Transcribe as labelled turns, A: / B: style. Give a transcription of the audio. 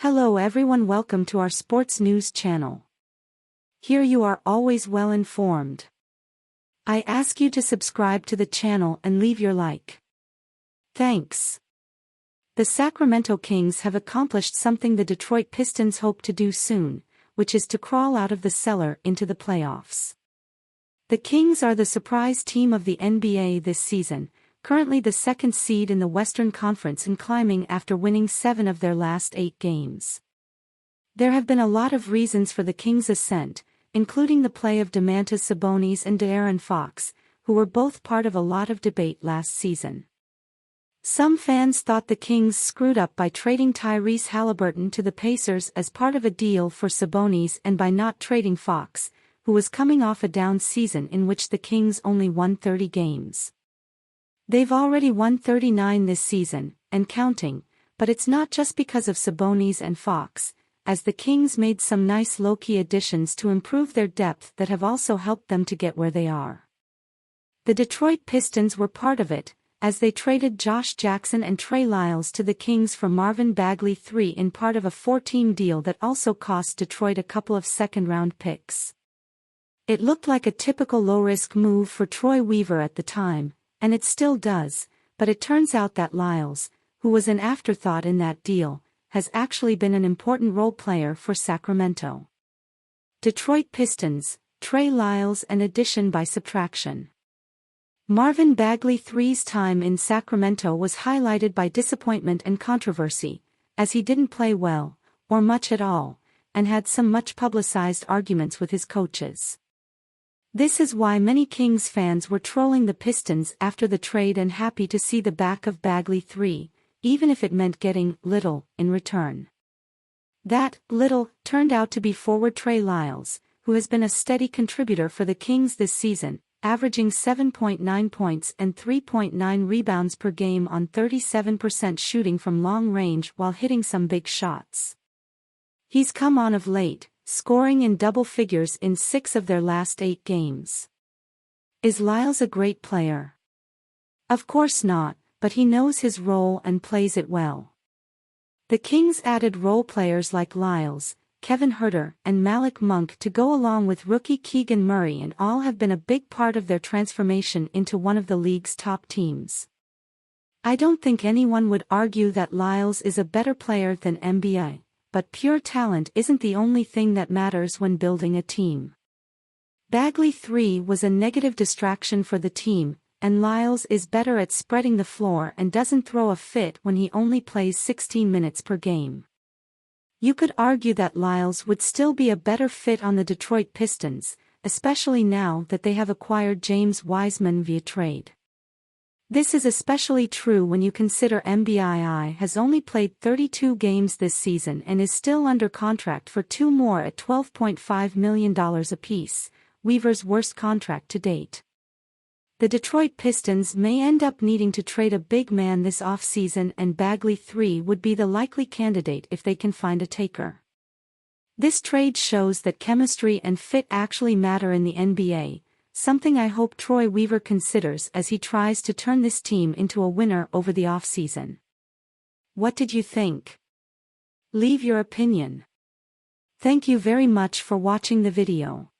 A: Hello everyone, welcome to our sports news channel. Here you are always well informed. I ask you to subscribe to the channel and leave your like. Thanks. The Sacramento Kings have accomplished something the Detroit Pistons hope to do soon, which is to crawl out of the cellar into the playoffs. The Kings are the surprise team of the NBA this season, currently the second seed in the Western Conference and climbing after winning 7 of their last 8 games. There have been a lot of reasons for the Kings' ascent, including the play of Domantas Sabonis and De'Aaron Fox, who were both part of a lot of debate last season. Some fans thought the Kings screwed up by trading Tyrese Haliburton to the Pacers as part of a deal for Sabonis and by not trading Fox, who was coming off a down season in which the Kings only won 30 games. They've already won 39 this season, and counting, but it's not just because of Sabonis and Fox, as the Kings made some nice low-key additions to improve their depth that have also helped them to get where they are. The Detroit Pistons were part of it, as they traded Josh Jackson and Trey Lyles to the Kings for Marvin Bagley III in part of a 4-team deal that also cost Detroit a couple of second-round picks. It looked like a typical low-risk move for Troy Weaver at the time, and it still does, but it turns out that Lyles, who was an afterthought in that deal, has actually been an important role player for Sacramento. Detroit Pistons, Trey Lyles and addition by subtraction. Marvin Bagley III's time in Sacramento was highlighted by disappointment and controversy, as he didn't play well, or much at all, and had some much publicized arguments with his coaches. This is why many Kings fans were trolling the Pistons after the trade and happy to see the back of Bagley III, even if it meant getting little in return. That little turned out to be forward Trey Lyles, who has been a steady contributor for the Kings this season, averaging 7.9 points and 3.9 rebounds per game on 37% shooting from long range while hitting some big shots. He's come on of late, scoring in double figures in 6 of their last 8 games. Is Lyles a great player? Of course not, but he knows his role and plays it well. The Kings added role players like Lyles, Kevin Huerter and Malik Monk to go along with rookie Keegan Murray, and all have been a big part of their transformation into one of the league's top teams. I don't think anyone would argue that Lyles is a better player than NBA. But pure talent isn't the only thing that matters when building a team. Bagley III was a negative distraction for the team, and Lyles is better at spreading the floor and doesn't throw a fit when he only plays 16 minutes per game. You could argue that Lyles would still be a better fit on the Detroit Pistons, especially now that they have acquired James Wiseman via trade. This is especially true when you consider MBII has only played 32 games this season and is still under contract for 2 more at $12.5 million apiece, Weaver's worst contract to date. The Detroit Pistons may end up needing to trade a big man this offseason, and Bagley III would be the likely candidate if they can find a taker. This trade shows that chemistry and fit actually matter in the NBA, something I hope Troy Weaver considers as he tries to turn this team into a winner over the offseason. What did you think? Leave your opinion. Thank you very much for watching the video.